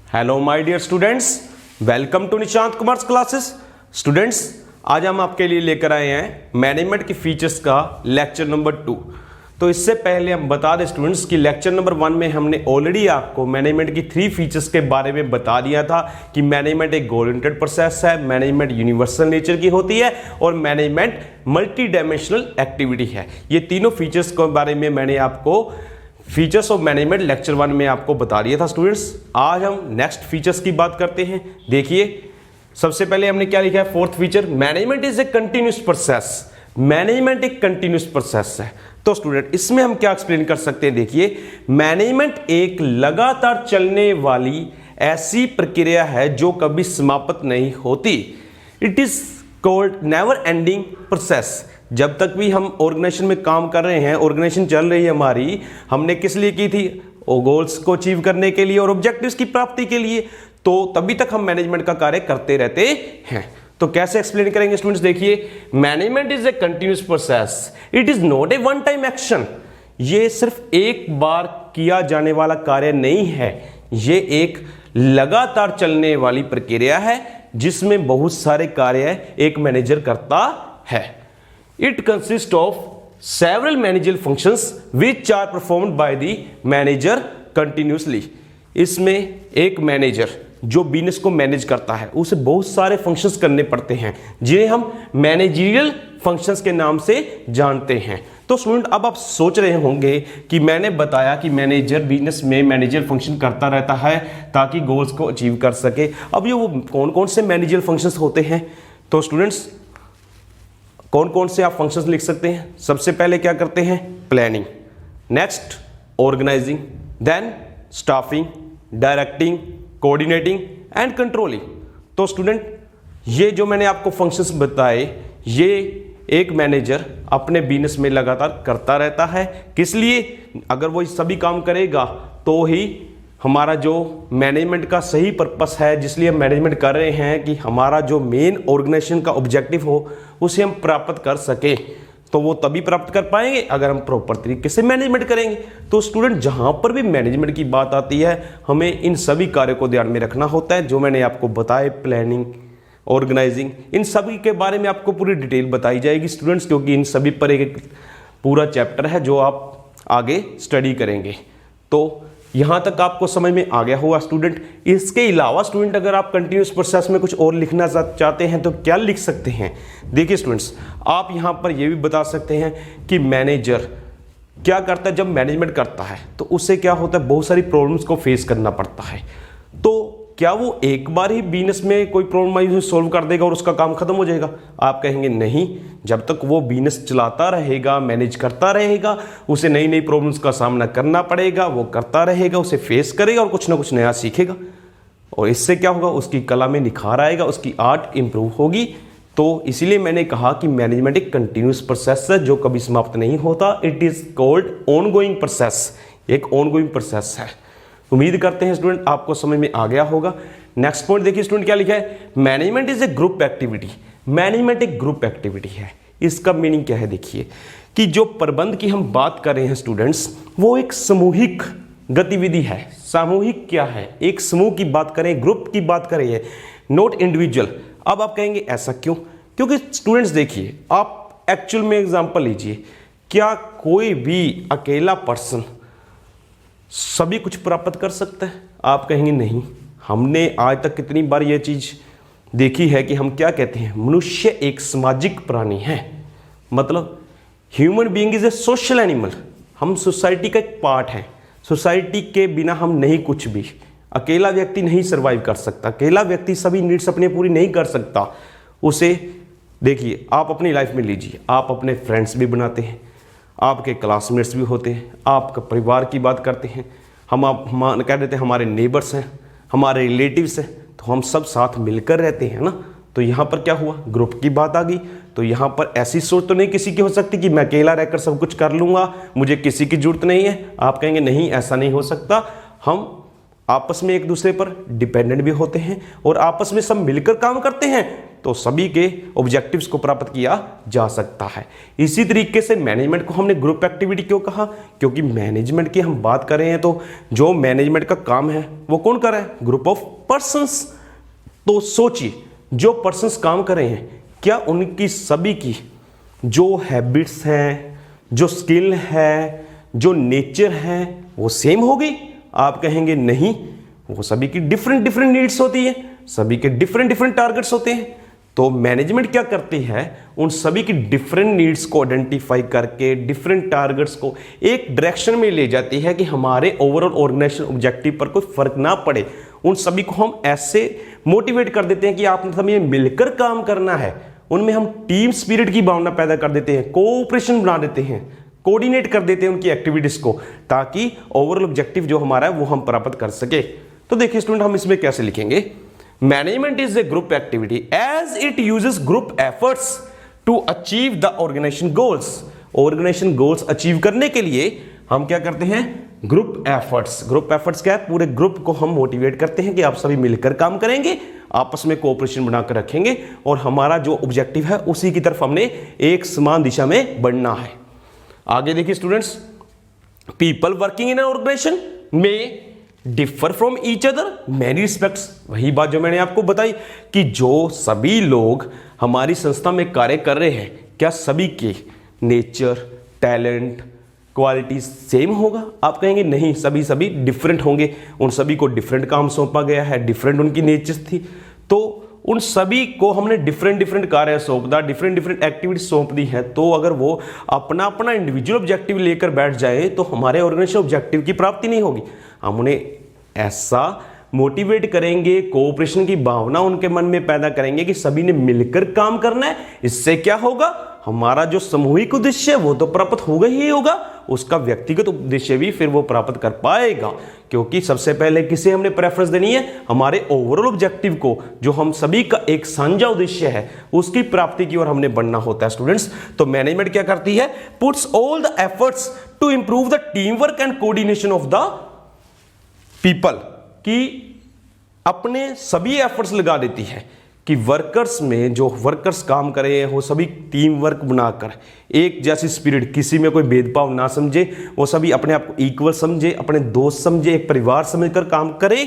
Hello my dear students, welcome to Nishant commerce classes. Students, आज हम आपके लिए लेकर आए हैं मैनेजमेंट के फीचर्स का लेक्चर नंबर 2। तो इससे पहले हम बता दें स्टूडेंट्स कि लेक्चर नंबर 1 में हमने ऑलरेडी आपको मैनेजमेंट की 3 फीचर्स के बारे में बता दिया था कि मैनेजमेंट एक गोल ओरिएंटेड प्रोसेस है, मैनेजमेंट यूनिवर्सल नेचर की होती है और मैनेजमेंट मल्टी डायमेंशनल एक्टिविटी है। ये तीनों फीचर्स के बारे में मैंने आपको फीचर्स ऑफ मैनेजमेंट लेक्चर 1 में आपको बता दिया था। स्टूडेंट्स, आज हम नेक्स्ट फीचर्स की बात करते हैं। देखिए, सबसे पहले हमने क्या लिखा है, fourth feature, management is A continuous process. Management एक कंटिन्यूअस प्रोसेस है। तो स्टूडेंट, इसमें हम क्या एक्सप्लेन कर सकते हैं। देखिए, मैनेजमेंट एक लगातार चलने वाली ऐसी प्रक्रिया है जो कभी समाप्त नहीं होती। It is called never ending process. जब तक भी हम ऑर्गेनाइजेशन में काम कर रहे हैं, ऑर्गेनाइजेशन चल रही है हमारी, हमने किस लिए की थी, गोल्स को अचीव करने के लिए और ऑब्जेक्टिव्स की प्राप्ति के लिए, तो तभी तक हम मैनेजमेंट का कार्य करते रहते हैं। तो कैसे एक्सप्लेन करेंगे स्टूडेंट्स। देखिए, management is A continuous process, it is not a one time action. ये सिर्फ एक बार किया जाने वाला कार्य नहीं है, ये एक लगातार चलने वाली प्रक्रिया है जिसमें बहुत सारे कार्य एक मैनेजर करता है। It consists of several managerial functions which are performed by the manager continuously। इसमें एक मैनेजर जो बिजनेस को मैनेज करता है उसे बहुत सारे फंक्शंस करने पड़ते हैं जिन्हें हम मैनेजरियल फंक्शंस के नाम से जानते हैं। तो स्टूडेंट, अब आप सोच रहे होंगे कि मैंने बताया कि मैनेजर बिजनेस में मैनेजरियल फंक्शन करता रहता है ताकि गोल्स को अचीव कर सके। अब ये वो कौन कौन से मैनेजरियल फंक्शंस होते हैं, तो स्टूडेंट्स कौन कौन से आप फंक्शंस लिख सकते हैं। सबसे पहले क्या करते हैं, planning, next organizing, then staffing, directing, coordinating and controlling. तो स्टूडेंट, ये जो मैंने आपको फंक्शंस बताए, ये एक मैनेजर अपने बिजनेस में लगातार करता रहता है। किस लिए, अगर वो सभी काम करेगा तो ही हमारा जो मैनेजमेंट का सही पर्पस है, जिसलिए हम मैनेजमेंट कर रहे हैं कि हमारा जो मेन ऑर्गेनाइजेशन का ऑब्जेक्टिव हो उसे हम प्राप्त कर सके, तो वो तभी प्राप्त कर पाएंगे अगर हम प्रॉपर तरीके से मैनेजमेंट करेंगे। तो स्टूडेंट, जहां पर भी मैनेजमेंट की बात आती है हमें इन सभी कार्यों को ध्यान में रखना होता है जो मैंने आपको बताए, प्लानिंग, ऑर्गेनाइजिंग, इन सभी के बारे में आपको पूरी डिटेल बताई जाएगी स्टूडेंट्स, क्योंकि इन सभी पर एक पूरा चैप्टर है जो आप आगे स्टडी करेंगे। तो यहां तक आपको समझ में आ गया होगा स्टूडेंट। इसके अलावा स्टूडेंट, अगर आप कंटिन्यूअस प्रोसेस में कुछ और लिखना चाहते हैं तो क्या लिख सकते हैं। देखिए स्टूडेंट्स, आप यहां पर यह भी बता सकते हैं कि मैनेजर क्या करता है। जब मैनेजमेंट करता है तो उससे क्या होता है, बहुत सारी प्रॉब्लम्स को फेस करना पड़ता है। तो क्या वो एक बार ही बिजनेस में कोई प्रॉब्लम आई उसे सॉल्व कर देगा और उसका काम खत्म हो जाएगा। आप कहेंगे नहीं, जब तक वो बिजनेस चलाता रहेगा, मैनेज करता रहेगा, उसे नई नई प्रॉब्लम्स का सामना करना पड़ेगा, वो करता रहेगा, उसे फेस करेगा और कुछ ना कुछ नया सीखेगा। और इससे क्या होगा, उसकी कला में निखार आएगा, उसकी आर्ट इंप्रूव होगी। तो इसीलिए मैंने कहा कि मैनेजमेंट एक कंटिन्यूअस प्रोसेस है जो कभी समाप्त नहीं होता। It is called ongoing process, एक ऑनगोइंग प्रोसेस है। उम्मीद करते हैं स्टूडेंट आपको समझ में आ गया होगा। नेक्स्ट पॉइंट देखिए स्टूडेंट, क्या लिखा है, management is a group activity. Management एक ग्रुप एक्टिविटी है। इसका मीनिंग क्या है, देखिए कि जो प्रबंध की हम बात कर रहे हैं स्टूडेंट्स, वो एक सामूहिक गतिविधि है। सामूहिक क्या है, एक समूह की बात करें, ग्रुप की बात करें, नॉट इंडिविजुअल। अब आप कहेंगे ऐसा क्यों, क्योंकि स्टूडेंट्स देखिए, आप एक्चुअल में एग्जांपल लीजिए, क्या कोई भी अकेला पर्सन सभी कुछ प्राप्त कर सकता है। आप कहेंगे नहीं। हमने आज तक कितनी बार यह चीज देखी है कि हम क्या कहते हैं, मनुष्य एक सामाजिक प्राणी है। मतलब human being is a social animal. हम सोसाइटी का एक पार्ट है। सोसाइटी के बिना हम नहीं कुछ भी। अकेला व्यक्ति नहीं सर्वाइव कर सकता। अकेला व्यक्ति सभी नीड्स अपने पूरी नहीं कर सकता। उसे देखिए, आप अपनी लाइफ में लीजिए, आप अपने फ्रेंड्स भी बनाते हैं, आपके क्लासमेट्स भी होते हैं, आपका परिवार की बात करते हैं, हम कह देते हैं हमारे नेबर्स हैं, हमारे रिलेटिव्स हैं, तो हम सब साथ मिलकर रहते हैं ना। तो यहाँ पर क्या हुआ, ग्रुप की बात आ गई। तो यहाँ पर ऐसी सोच तो नहीं किसी की हो सकती कि मैं अकेला रहकर सब कुछ कर लूँगा, मुझे किसी की जरूरत नहीं है। आप कहेंगे नहीं, ऐसा नहीं हो सकता। हम आपस में एक दूसरे पर डिपेंडेंट भी होते हैं और आपस में सब मिलकर काम करते हैं तो सभी के ऑब्जेक्टिव्स को प्राप्त किया जा सकता है। इसी तरीके से मैनेजमेंट को हमने ग्रुप एक्टिविटी क्यों कहा, क्योंकि मैनेजमेंट की हम बात कर रहे हैं तो जो मैनेजमेंट का काम है वो कौन कर रहा है, ग्रुप ऑफ पर्संस। तो सोचिए जो पर्संस काम कर रहे हैं क्या उनकी सभी की जो हैबिट्स हैं, जो स्किल है, जो नेचर है वो सेम होगी? आप कहेंगे नहीं, वो सभी की डिफरेंट डिफरेंट नीड्स होती है, सभी के डिफरेंट डिफरेंट टारगेट्स होते हैं। तो मैनेजमेंट क्या करती है, उन सभी की डिफरेंट नीड्स को आइडेंटिफाई करके डिफरेंट टारगेट्स को एक डायरेक्शन में ले जाती है कि हमारे ओवरऑल ऑर्गेनाइजेशन ऑब्जेक्टिव पर कोई फर्क ना पड़े। उन सभी को हम ऐसे मोटिवेट कर देते हैं कि आप सभी मिलकर काम करना है। उनमें हम टीम स्पिरिट की भावना पैदा कर देते हैं, कोऑपरेशन बना देते हैं, कोऑर्डिनेट कर देते हैं उनकी एक्टिविटीज को, ताकि ओवरऑल ऑब्जेक्टिव जो हमारा है वो हम प्राप्त कर सके। तो देखिए स्टूडेंट, हम इसमें कैसे लिखेंगे, management is a group activity as it uses group efforts to achieve the organization goals. Organization goals achieve करने के लिए हम क्या करते हैं, ग्रुप एफर्ट्स। ग्रुप एफर्ट्स क्या है, पूरे ग्रुप को हम मोटिवेट करते हैं कि आप सभी मिलकर काम करेंगे, आपस में कोऑपरेशन बनाकर रखेंगे और हमारा जो ऑब्जेक्टिव है उसी की तरफ हमने एक समान दिशा में बढ़ना है। आगे देखिए students, people working in an organisation में differ from each other many respects. वही बात जो मैंने आपको बताई कि जो सभी लोग हमारी संस्था में कार्य कर रहे हैं क्या सभी के नेचर, टैलेंट, क्वालिटी सेम होगा? आप कहेंगे नहीं, सभी डिफरेंट होंगे, उन सभी को डिफरेंट काम सौंपा गया है, डिफरेंट उनकी नेचर थी, तो उन सभी को हमने डिफरेंट डिफरेंट कार्य सौंप दा, डिफरेंट डिफरेंट एक्टिविटी सौंप दी है। तो अगर वो अपना अपना इंडिविजुअल ऑब्जेक्टिव लेकर बैठ जाए तो हमारे ऑर्गेनाइजेशन ऑब्जेक्टिव की प्राप्ति नहीं होगी। हम उन्हें ऐसा मोटिवेट करेंगे, कोऑपरेशन की भावना उनके मन में पैदा करेंगे कि सभी ने मिलकर काम करना है। इससे क्या होगा, हमारा जो सामूहिक उद्देश्य है वो तो प्राप्त होगा ही होगा, उसका व्यक्तिगत उद्देश्य भी फिर वो प्राप्त कर पाएगा, क्योंकि सबसे पहले किसे हमने प्रेफरेंस देनी है, हमारे ओवरऑल ऑब्जेक्टिव को, जो हम सभी का एक साझा उद्देश्य है उसकी प्राप्ति की ओर हमने बढ़ना होता है स्टूडेंट्स। तो मैनेजमेंट क्या करती है, puts all the efforts to improve the team work and coordination of the people, कि अपने सभी एफर्ट्स लगा देती है कि वर्कर्स में जो वर्कर्स काम कर रहे हैं वो सभी टीम वर्क बनाकर एक जैसी स्पिरिट, किसी में कोई भेदभाव ना समझे, वो सभी अपने आप को इक्वल समझे, अपने दोस्त समझे, एक परिवार समझकर काम करे।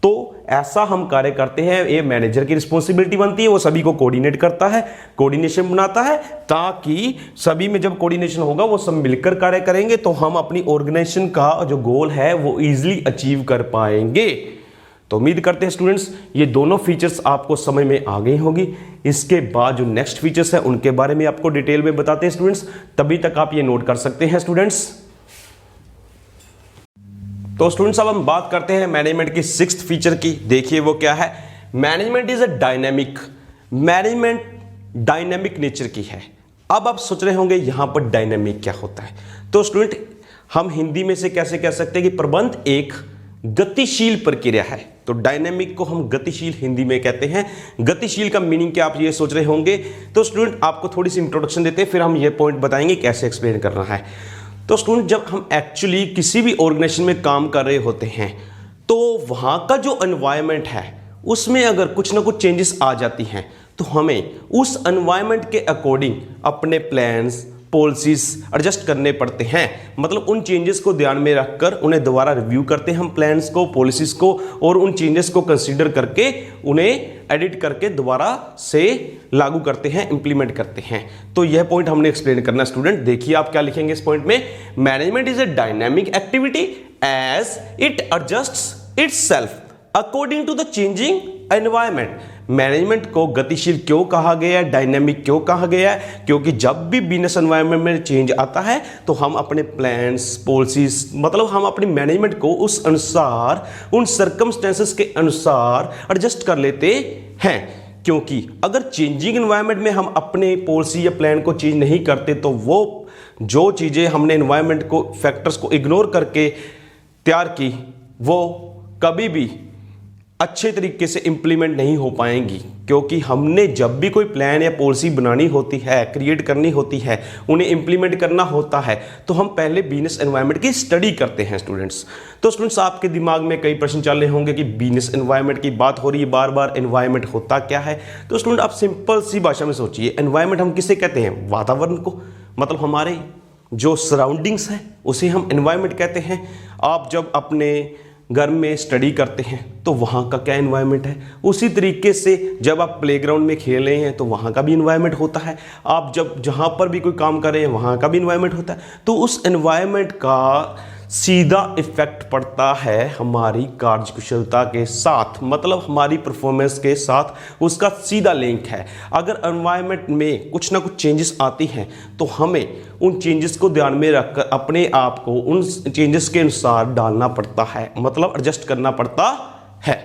तो ऐसा हम कार्य करते हैं, ये मैनेजर की रिस्पॉन्सिबिलिटी बनती है, वो सभी को कोऑर्डिनेट करता है, कोऑर्डिनेशन बनाता है, ताकि सभी में जब कोऑर्डिनेशन होगा वो सब मिलकर कार्य करेंगे तो हम अपनी ऑर्गेनाइजेशन का जो गोल है वो इजीली अचीव कर पाएंगे। तो उम्मीद करते हैं स्टूडेंट्स ये दोनों फीचर्स आपको समझ में आ गई होगी। इसके बाद जो नेक्स्ट फीचर्स है उनके बारे में आपको डिटेल में बताते हैं स्टूडेंट्स, तभी तक आप ये नोट कर सकते हैं स्टूडेंट्स। तो स्टूडेंट्स अब हम बात करते हैं मैनेजमेंट की सिक्स्थ फीचर की। देखिए वो क्या है, management is a dynamic. Management dynamic nature की है। अब आप सोच रहे होंगे यहां पर डायनेमिक क्या होता है, तो स्टूडेंट हम हिंदी में से कैसे कह सकते हैं कि प्रबंध एक गतिशील प्रक्रिया है। तो डायनेमिक को हम गतिशील हिंदी में कहते हैं। गतिशील का मीनिंग क्या आप ये सोच रहे होंगे, तो स्टूडेंट आपको थोड़ी सी इंट्रोडक्शन देते हैं, फिर हम ये पॉइंट बताएंगे कैसे एक्सप्लेन करना है। तो स्टूडेंट जब हम एक्चुअली किसी भी ऑर्गेनाइजेशन में काम कर रहे होते हैं तो वहाँ का जो एनवायरनमेंट है उसमें अगर कुछ ना कुछ चेंजेस आ जाती हैं तो हमें उस एनवायरनमेंट के अकॉर्डिंग अपने प्लान्स, पॉलिसीज एडजस्ट करने पड़ते हैं। मतलब उन चेंजेस को ध्यान में रखकर उन्हें दोबारा रिव्यू करते हैं हम प्लान्स को, पॉलिसीज को, और उन चेंजेस को कंसीडर करके उन्हें एडिट करके दोबारा से लागू करते हैं, इंप्लीमेंट करते हैं। तो यह पॉइंट हमने एक्सप्लेन करना स्टूडेंट। देखिए आप क्या लिखेंगे इस पॉइंट में, management is a dynamic activity as it adjusts itself according to the changing environment. Management को गतिशील क्यों कहा गया है, डायनेमिक क्यों कहा गया है, क्योंकि जब भी बिजनेस एनवायरनमेंट में चेंज आता है तो हम अपने प्लान्स, पॉलिसीज, मतलब हम अपनी मैनेजमेंट को उस अनुसार, उन सर्कमस्टेंसेस के अनुसार एडजस्ट कर लेते हैं। क्योंकि अगर चेंजिंग एनवायरनमेंट में हम अपने पॉलिसी या प्लान को चेंज नहीं करते तो वो जो चीज़ें हमने एनवायरनमेंट को, फैक्टर्स को इग्नोर करके तैयार की, वो कभी भी अच्छे तरीके से इंप्लीमेंट नहीं हो पाएंगी, क्योंकि हमने जब भी कोई प्लान या पॉलिसी बनानी होती है, क्रिएट करनी होती है, उन्हें इंप्लीमेंट करना होता है, तो हम पहले बिजनेस एनवायरनमेंट की स्टडी करते हैं स्टूडेंट्स। तो स्टूडेंट्स आपके दिमाग में कई प्रश्न चल रहे होंगे कि बिजनेस एनवायरनमेंट की बात हो रही है बार बार, एनवायरनमेंट होता क्या है। तो स्टूडेंट आप सिंपल सी भाषा में सोचिए, एनवायरनमेंट हम किसे कहते हैं? वातावरण को, मतलब हमारे जो सराउंडिंग्स हैं उसे हम एनवायरनमेंट कहते हैं। आप जब अपने घर में स्टडी करते हैं तो वहाँ का क्या एनवायरनमेंट है, उसी तरीके से जब आप प्लेग्राउंड में खेल रहे हैं तो वहाँ का भी एनवायरनमेंट होता है, आप जब जहाँ पर भी कोई काम कर रहे हैं वहाँ का भी एनवायरनमेंट होता है। तो उस एनवायरनमेंट का सीधा इफेक्ट पड़ता है हमारी कार्यकुशलता के साथ, मतलब हमारी परफॉर्मेंस के साथ उसका सीधा लिंक है। अगर एनवायरनमेंट में कुछ ना कुछ चेंजेस आती हैं तो हमें उन चेंजेस को ध्यान में रखकर अपने आप को उन चेंजेस के अनुसार डालना पड़ता है, मतलब एडजस्ट करना पड़ता है।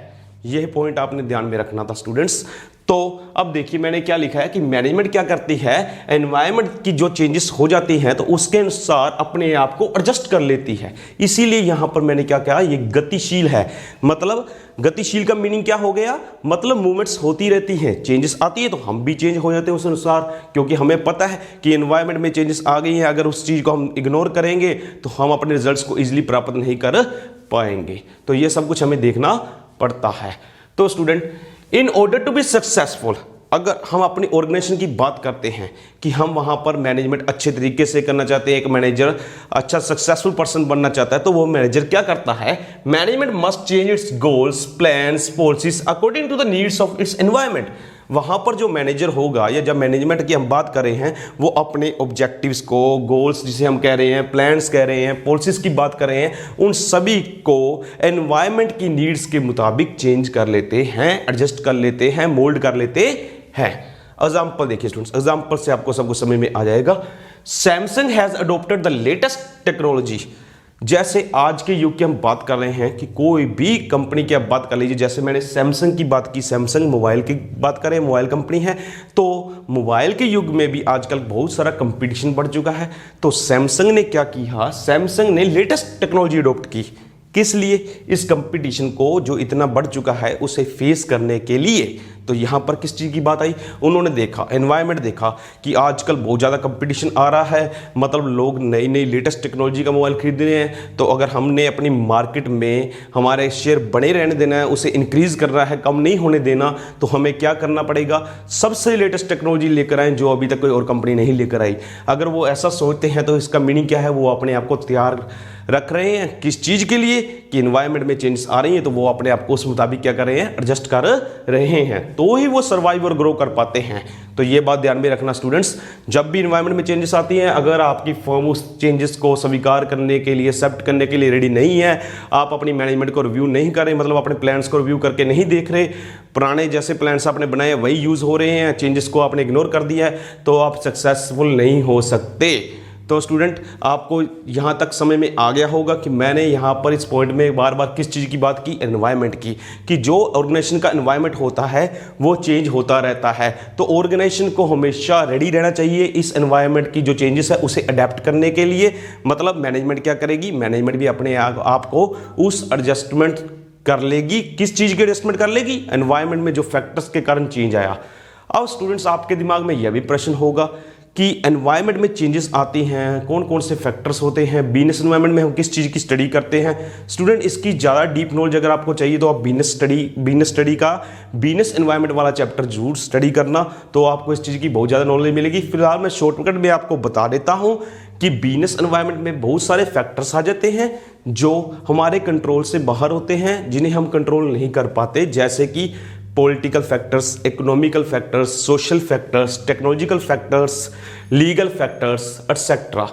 यह पॉइंट आपने ध्यान में रखना था स्टूडेंट्स। तो अब देखिए मैंने क्या लिखा है कि मैनेजमेंट क्या करती है, एनवायरनमेंट की जो चेंजेस हो जाती हैं तो उसके अनुसार अपने आप को एडजस्ट कर लेती है। इसीलिए यहां पर मैंने क्या कहा, ये गतिशील है। मतलब गतिशील का मीनिंग क्या हो गया, मतलब मूवमेंट्स होती रहती हैं, चेंजेस आती है तो हम भी चेंज हो जाते हैं उस अनुसार, क्योंकि हमें पता है कि एनवायरनमेंट में चेंजेस आ गई हैं। अगर उस चीज़ को हम इग्नोर करेंगे तो हम अपने रिजल्ट्स को ईजिली प्राप्त नहीं कर पाएंगे। तो ये सब कुछ हमें देखना पड़ता है। तो student in order to be successful, अगर हम अपनी ऑर्गेनाइजेशन की बात करते हैं कि हम वहाँ पर मैनेजमेंट अच्छे तरीके से करना चाहते हैं, एक मैनेजर अच्छा सक्सेसफुल पर्सन बनना चाहता है, तो वो मैनेजर क्या करता है, management must change its goals, plans, policies according to the needs of its environment. वहाँ पर जो मैनेजर होगा या जब मैनेजमेंट की हम बात कर रहे हैं, वो अपने ऑब्जेक्टिव्स को, गोल्स जिसे हम कह रहे हैं, प्लान्स कह रहे हैं, पॉलिसीज की बात कर रहे हैं, उन सभी को एनवायरनमेंट की नीड्स के मुताबिक चेंज कर लेते हैं, एडजस्ट कर लेते हैं, मोल्ड कर लेते हैं। एग्जाम्पल देखिए स्टूडेंट्स, एग्जाम्पल से आपको सब कुछ समझ में आ जाएगा। Samsung has adopted the latest technology. जैसे आज के युग की हम बात कर रहे हैं कि कोई भी कंपनी की आप बात कर लीजिए, जैसे मैंने सैमसंग की बात की, सैमसंग मोबाइल की बात करें, मोबाइल कंपनी है, तो मोबाइल के युग में भी आजकल बहुत सारा कंपटीशन बढ़ चुका है। तो सैमसंग ने क्या किया, सैमसंग ने लेटेस्ट टेक्नोलॉजी अडॉप्ट की। किस लिए? इस कंपटीशन को जो इतना बढ़ चुका है उसे फेस करने के लिए। तो यहाँ पर किस चीज़ की बात आई, उन्होंने देखा, एनवायरनमेंट देखा कि आजकल बहुत ज़्यादा कंपटीशन आ रहा है, मतलब लोग नई नई लेटेस्ट टेक्नोलॉजी का मोबाइल खरीद रहे हैं। तो अगर हमने अपनी मार्केट में हमारे शेयर बने रहने देना है, उसे इंक्रीज करना है, कम नहीं होने देना, तो हमें क्या करना पड़ेगा, सबसे लेटेस्ट टेक्नोलॉजी लेकर आए जो अभी तक कोई और कंपनी नहीं लेकर आई। अगर वो ऐसा सोचते हैं तो इसका मीनिंग क्या है, वो अपने आप को तैयार रख रहे हैं किस चीज़ के लिए, कि एनवायरनमेंट में चेंजेस आ रही हैं तो वो अपने आप को उस मुताबिक क्या कर रहे हैं, एडजस्ट कर रहे हैं, तो ही वो सर्वाइव और ग्रो कर पाते हैं। तो ये बात ध्यान में रखना स्टूडेंट्स, जब भी एनवायरनमेंट में चेंजेस आती हैं, अगर आपकी फर्म उस चेंजेस को स्वीकार करने के लिए, एक्सेप्ट करने के लिए रेडी नहीं है, आप अपनी मैनेजमेंट को रिव्यू नहीं कर रहे, मतलब अपने प्लान्स को रिव्यू करके नहीं देख रहे, पुराने जैसे प्लान्स आपने बनाए वही यूज़ हो रहे हैं, चेंजेस को आपने इग्नोर कर दिया है, तो आप सक्सेसफुल नहीं हो सकते। तो स्टूडेंट आपको यहाँ तक समझ में आ गया होगा कि मैंने यहाँ पर इस पॉइंट में बार बार किस चीज़ की बात की, एनवायरनमेंट की, कि जो ऑर्गेनाइजेशन का एनवायरनमेंट होता है वो चेंज होता रहता है। तो ऑर्गेनाइजेशन को हमेशा रेडी रहना चाहिए इस एनवायरनमेंट की जो चेंजेस है उसे अडेप्ट करने के लिए। मतलब मैनेजमेंट क्या करेगी, मैनेजमेंट भी अपने आप को उस एडजस्टमेंट कर लेगी। किस चीज़ की एडजस्टमेंट कर लेगी, एनवायरनमेंट में जो फैक्टर्स के कारण चेंज आया। अब स्टूडेंट्स आपके दिमाग में यह भी प्रश्न होगा कि एनवायरनमेंट में चेंजेस आती हैं, कौन कौन से फैक्टर्स होते हैं, बिजनेस एनवायरनमेंट में हम किस चीज़ की स्टडी करते हैं। स्टूडेंट इसकी ज़्यादा डीप नॉलेज अगर आपको चाहिए तो आप बिजनेस स्टडी का बिजनेस एनवायरनमेंट वाला चैप्टर जरूर स्टडी करना, तो आपको इस चीज़ की बहुत ज़्यादा नॉलेज मिलेगी। फिलहाल मैं शॉर्टकट में आपको बता देता हूँ कि बिजनेस एनवायरनमेंट में बहुत सारे फैक्टर्स आ जाते हैं जो हमारे कंट्रोल से बाहर होते हैं, जिन्हें हम कंट्रोल नहीं कर पाते, जैसे कि political factors, economical factors, social factors, technological factors, legal factors etcetera.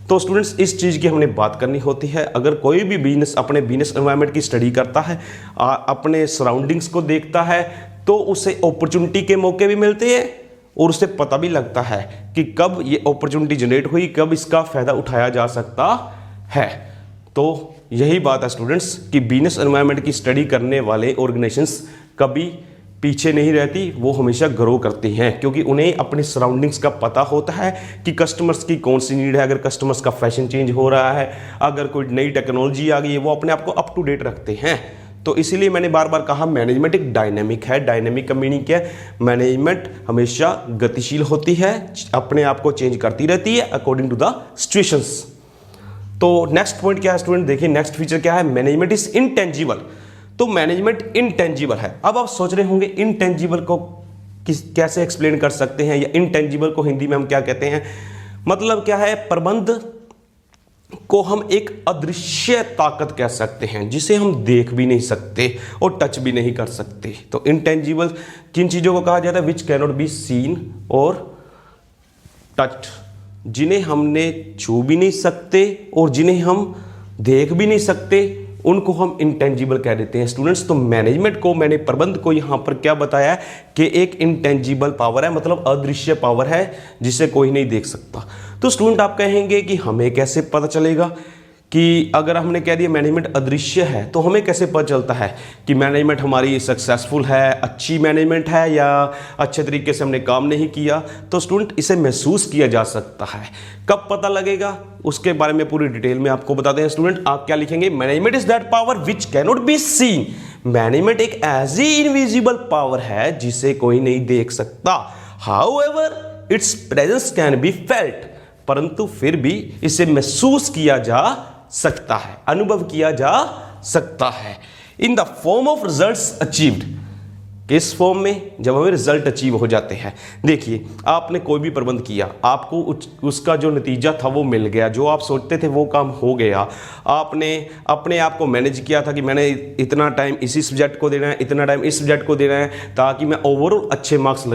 तो स्टूडेंट्स इस चीज़ की हमने बात करनी होती है। अगर कोई भी बिजनेस अपने बिजनेस एनवायरनमेंट की स्टडी करता है, अपने सराउंडिंग्स को देखता है, तो उसे अपॉर्चुनिटी के मौके भी मिलते हैं और उसे पता भी लगता है कि कब ये अपॉर्चुनिटी जनरेट हुई, कब इसका फ़ायदा उठाया जा सकता है। तो यही बात है स्टूडेंट्स कि बिजनेस एनवायरनमेंट की स्टडी करने वाले ऑर्गेनाइजेशंस कभी पीछे नहीं रहती, वो हमेशा ग्रो करती हैं, क्योंकि उन्हें अपने सराउंडिंग्स का पता होता है कि कस्टमर्स की कौन सी नीड है। अगर कस्टमर्स का फैशन चेंज हो रहा है, अगर कोई नई टेक्नोलॉजी आ गई है, वो अपने आप को अप टू डेट रखते हैं। तो इसीलिए मैंने बार बार कहा मैनेजमेंट एक डायनेमिक है। डायनेमिक का मीनिंग क्या है? मैनेजमेंट हमेशा गतिशील होती है, अपने आप को चेंज करती रहती है अकॉर्डिंग टू द सिचुएशंस। तो नेक्स्ट पॉइंट क्या है स्टूडेंट, देखिए नेक्स्ट फीचर क्या है, मैनेजमेंट इज इनटेंजिबल। तो मैनेजमेंट इनटेंजिबल है। अब आप सोच रहे होंगे इनटेंजिबल को कैसे एक्सप्लेन कर सकते हैं, या इनटेंजिबल को हिंदी में हम क्या कहते हैं? मतलब क्या है, प्रबंध को हम एक अदृश्य ताकत कह सकते हैं जिसे हम देख भी नहीं सकते और टच भी नहीं कर सकते। तो इनटेंजिबल किन चीज़ों को कहा जाता है? विच कैनॉट बी सीन और टच्ड, जिन्हें हमने छू भी नहीं सकते और जिन्हें हम देख भी नहीं सकते, उनको हम इंटेंजिबल कह देते हैं स्टूडेंट्स। तो मैनेजमेंट को, मैंने प्रबंध को यहाँ पर क्या बताया कि एक इंटेंजिबल पावर है, मतलब अदृश्य पावर है जिसे कोई नहीं देख सकता। तो स्टूडेंट आप कहेंगे कि हमें कैसे पता चलेगा कि अगर हमने कह दिया मैनेजमेंट अदृश्य है तो हमें कैसे पता चलता है कि मैनेजमेंट हमारी सक्सेसफुल है, अच्छी मैनेजमेंट है, या अच्छे तरीके से हमने काम नहीं किया? तो स्टूडेंट इसे महसूस किया जा सकता है। कब पता लगेगा उसके बारे में पूरी डिटेल में आपको बताते हैं स्टूडेंट। आप क्या लिखेंगे? Management is that power which cannot be seen. Management एक ऐसी इनविजिबल पावर है जिसे कोई नहीं देख सकता। However it's presence can be felt, परंतु फिर भी इसे महसूस किया जा सकता है, अनुभव किया जा सकता है। In the form of results achieved. किस फॉर्म में? जब हमें रिजल्ट अचीव हो जाते हैं। देखिए आपने कोई भी प्रबंध किया, आपको उसका जो नतीजा था वो मिल गया, जो आप सोचते थे वो काम हो गया। आपने अपने आप को मैनेज किया था कि मैंने इतना टाइम इसी सब्जेक्ट को देना है, इतना टाइम इस सब्जेक्ट को देना है, ताकि मैं ओवरऑल अच्छे मार्क्स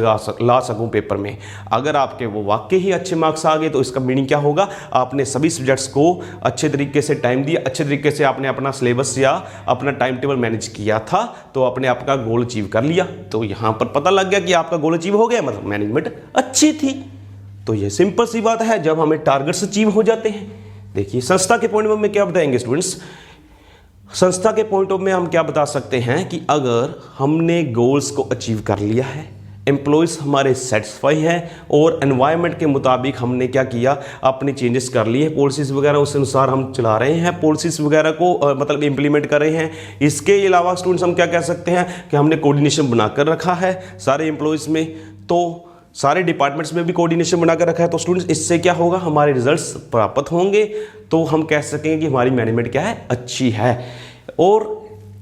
ला सकूं पेपर में। अगर आपके वो वाकई ही अच्छे मार्क्स आ गए तो इसका मीनिंग क्या होगा? आपने सभी सब्जेक्ट्स को अच्छे तरीके से टाइम दिया, अच्छे तरीके से आपने अपना सिलेबस या अपना टाइम टेबल मैनेज किया था, तो आपने आपका गोल अचीव कर लिया। तो यहां पर पता लग गया कि आपका गोल अचीव हो गया, मतलब मैनेजमेंट अच्छी थी। तो ये सिंपल सी बात है जब हमें टारगेट्स अचीव हो जाते हैं। देखिए संस्था के पॉइंट ऑफ में क्या बताएंगे स्टूडेंट्स? संस्था के पॉइंट ऑफ में हम क्या बता सकते हैं कि अगर हमने गोल्स को अचीव कर लिया है, एम्प्लॉयज़ हमारे सेटिस्फाई हैं और एनवायरनमेंट के मुताबिक हमने क्या किया, अपनी चेंजेस कर लिए, पॉलिसीज़ वगैरह उस अनुसार हम चला रहे हैं, पॉलिसीज़ वगैरह को मतलब इम्प्लीमेंट कर रहे हैं। इसके अलावा स्टूडेंट्स हम क्या कह सकते हैं कि हमने कोऑर्डिनेशन बनाकर रखा है सारे एम्प्लॉयज़ में, तो सारे डिपार्टमेंट्स में भी कोऑर्डिनेशन बनाकर रखा है। तो स्टूडेंट्स इससे क्या होगा, हमारे रिजल्ट्स प्राप्त होंगे, तो हम कह सकेंगे कि हमारी मैनेजमेंट क्या है, अच्छी है। और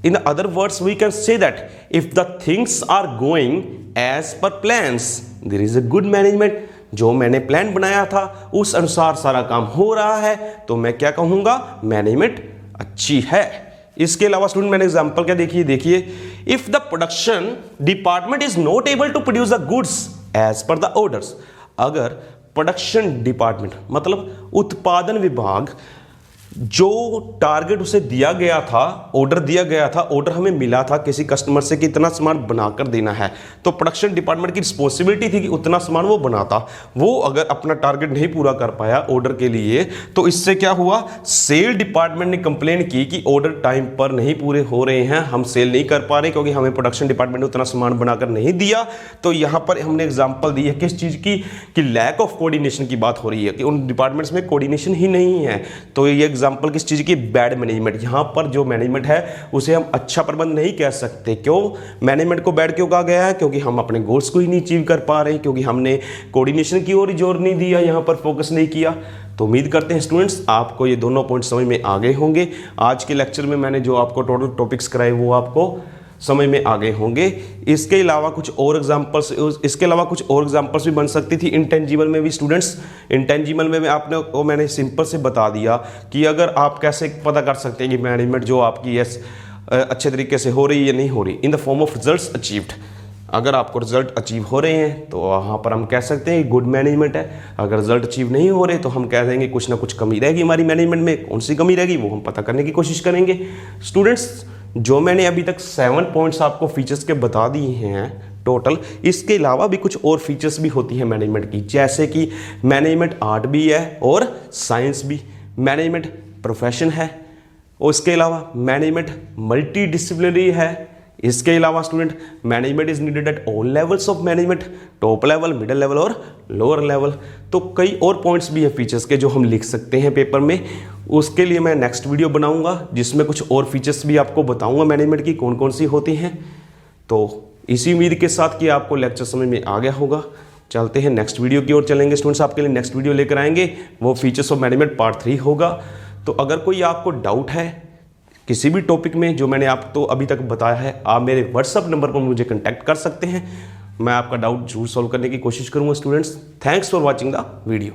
in other words we can say that if the things are going as per plans there is a good management। जो मैंने प्लान बनाया था उस अनुसार सारा काम हो रहा है, तो मैं क्या कहूंगा, मैनेजमेंट अच्छी है। इसके अलावा स्टूडेंट मैंने एग्जांपल क्या देखिए if the production department is not able to produce the goods as per the orders. अगर प्रोडक्शन डिपार्टमेंट मतलब उत्पादन विभाग जो टारगेट उसे दिया गया था, ऑर्डर दिया गया था, ऑर्डर हमें मिला था किसी कस्टमर से कि इतना सामान बनाकर देना है, तो प्रोडक्शन डिपार्टमेंट की रिस्पॉन्सिबिलिटी थी कि उतना सामान वो बनाता। वो अगर अपना टारगेट नहीं पूरा कर पाया ऑर्डर के लिए, तो इससे क्या हुआ, सेल डिपार्टमेंट ने कंप्लेन की कि ऑर्डर टाइम पर नहीं पूरे हो रहे हैं, हम सेल नहीं कर पा रहे क्योंकि हमें प्रोडक्शन डिपार्टमेंट ने उतना सामान बनाकर नहीं दिया। तो यहाँ पर हमने एग्जाम्पल दी है किस चीज़ की, कि लैक ऑफ कोऑर्डिनेशन की बात हो रही है कि उन डिपार्टमेंट्स में कोऑर्डिनेशन ही नहीं है। तो ये एग्जाम्पल किस चीज़ की, बैड मैनेजमेंट। यहाँ पर जो मैनेजमेंट है उसे हम अच्छा प्रबंध नहीं कह सकते। क्यों मैनेजमेंट को बैड क्यों कहा गया है? क्योंकि हम अपने गोल्स को ही नहीं अचीव कर पा रहे, क्योंकि हमने कोऑर्डिनेशन की ओर जोर नहीं दिया, यहाँ पर फोकस नहीं किया। तो उम्मीद करते हैं स्टूडेंट्स आपको ये दोनों पॉइंट समझ में आ गए होंगे। आज के लेक्चर में मैंने जो आपको टोटल टॉपिक्स कराए वो आपको समझ में आ गए होंगे। इसके अलावा कुछ और एग्जांपल्स भी बन सकती थी इंटेंजिबल में भी स्टूडेंट्स। इंटेंजिबल में आपने को मैंने सिंपल से बता दिया कि अगर आप कैसे पता कर सकते हैं कि मैनेजमेंट जो आपकी अच्छे तरीके से हो रही है या नहीं हो रही, in the form of results achieved. अगर आपको रिजल्ट अचीव हो रहे हैं तो वहाँ पर हम कह सकते हैं गुड मैनेजमेंट है। अगर रिजल्ट अचीव नहीं हो रहे तो हम कह देंगे कुछ ना कुछ कमी रहेगी हमारी मैनेजमेंट में। कौन सी कमी रहेगी वो हम पता करने की कोशिश करेंगे। स्टूडेंट्स जो मैंने अभी तक 7 पॉइंट्स आपको फीचर्स के बता दिए हैं टोटल, इसके अलावा भी कुछ और फीचर्स भी होती हैं मैनेजमेंट की, जैसे कि मैनेजमेंट आर्ट भी है और साइंस भी, मैनेजमेंट प्रोफेशन है, और इसके अलावा मैनेजमेंट मल्टी डिसिप्लिनरी है, इसके अलावा student management is needed at all levels of management, top level, middle level और लोअर लेवल। तो कई और पॉइंट्स भी है फीचर्स के जो हम लिख सकते हैं पेपर में। उसके लिए मैं नेक्स्ट वीडियो बनाऊंगा जिसमें कुछ और फीचर्स भी आपको बताऊंगा मैनेजमेंट की कौन कौन सी होती हैं। तो इसी उम्मीद के साथ कि आपको लेक्चर समझ में आ गया होगा। चलते हैं नेक्स्ट वीडियो की ओर चलेंगे स्टूडेंट्स। आपके लिए नेक्स्ट वीडियो लेकर आएंगे, वो फीचर्स ऑफ मैनेजमेंट पार्ट 3 होगा। तो अगर कोई आपको डाउट है किसी भी टॉपिक में जो मैंने आपको अभी तक बताया है, आप मेरे व्हाट्सअप नंबर पर मुझे कांटेक्ट कर सकते हैं। मैं आपका डाउट जरूर सॉल्व करने की कोशिश करूंगा students. Thanks for watching the video.